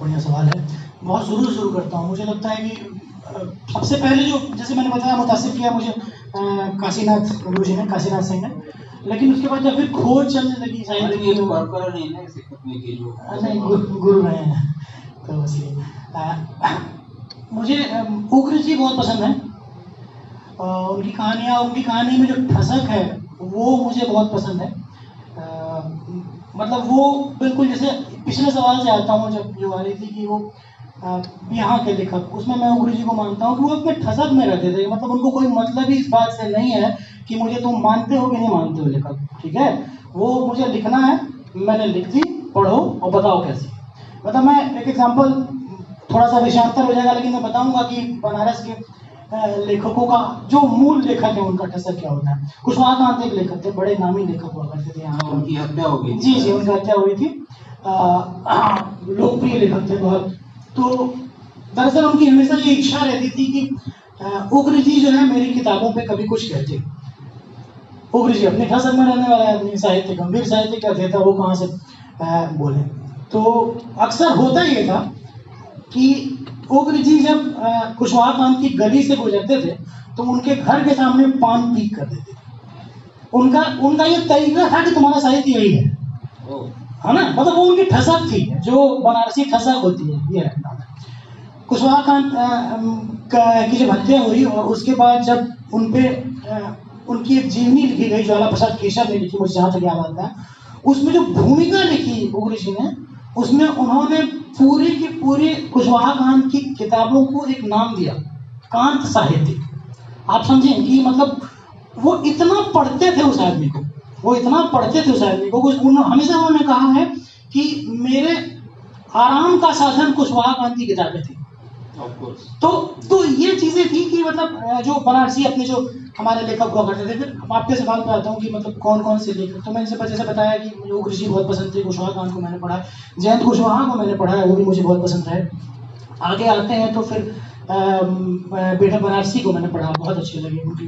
बढ़िया सवाल है। बहुत शुरू करता हूँ। मुझे लगता है कि सबसे पहले जो, जैसे मैंने बताया, मुतासिर किया मुझे काशीनाथ गुरु जी ने, काशीनाथ सिंह ने। लेकिन उसके बाद जब फिर खोज चलने लगी साहित्य की, तो नहीं, गुरु रहे हैं तो इसलिए मुझे उग्र जी बहुत पसंद है। उनकी कहानियाँ, उनकी कहानी में जो ठसक है वो मुझे बहुत पसंद है। मतलब वो बिल्कुल, जैसे पिछले सवाल से आता हूँ जब जो आ रही थी कि वो यहाँ के लेखक, उसमें मैं उग्र जी को मानता हूँ कि वो अपने ठसक में रहते थे। मतलब उनको कोई मतलब ही इस बात से नहीं है कि मुझे तुम मानते हो कि नहीं मानते हो लेखक, ठीक है, वो मुझे लिखना है, मैंने लिख दी, पढ़ो और बताओ कैसी। मतलब मैं एक एग्जांपल, थोड़ा सा विषयांतर हो जाएगा लेकिन मैं बताऊंगा कि बनारस के लेखकों का जो मूल लेखक है उनका ठसक क्या होता है। कुशवाहा एक लेखक थे, बड़े नामी लेखक हुआ करते थे यहाँ। उनकी हत्या हो गई। जी, उनकी हत्या हुई थी। लोकप्रिय लेखक थे बहुत। तो दरअसल उनकी हमेशा ये इच्छा रहती थी कि उग्र जी जो है मेरी किताबों पे कभी कुछ कहते। उग्र जी अपने ठसक में रहने वाला आदमी, साहित्य, गंभीर साहित्य का थे, वो कहाँ से बोले। तो अक्सर होता ये था कि उग्र जी जब कुशवाहा की गली से गुजरते थे तो उनके घर के सामने पान पीक कर देते थे। उनका ये तरीका था कि तुम्हारा साहित्य यही है ना। मतलब वो उनकी ठसक थी, जो बनारसी ठसक होती है, ये है। कुशवाहा की जब हत्या हुई और उसके बाद जब उनपे उनकी एक जीवनी लिखी गई, ज्वाला प्रसाद केशव ने लिखी, मुझे जहाँ तक याद आता है, उसमें जो भूमिका लिखी उग्र जी ने, उसमें उन्होंने पूरी की पूरी कुशवाहा खान की किताबों को एक नाम दिया, कांत साहित्य। आप समझें कि मतलब वो इतना पढ़ते थे उस आदमी को, हमेशा उन्होंने कहा है कि मेरे आराम का साधन कुशवाहा खान की किताबें थी। तो ये चीजें थी कि मतलब जो बनारसी अपने जो हमारे लेखक हुआ करते थे। फिर आपके सवाल पे आता हूँ कि मतलब कौन कौन से लेखक, तो मैंने जैसे बताया कि मुझे उग्र जी बहुत पसंद थे, कुशवाहा खान को मैंने पढ़ा है, जयंत कुशवाहा को मैंने पढ़ा है, वो भी मुझे बहुत पसंद है। आगे आते हैं तो फिर बेटा बनारसी को मैंने पढ़ा, बहुत अच्छे लगे उनकी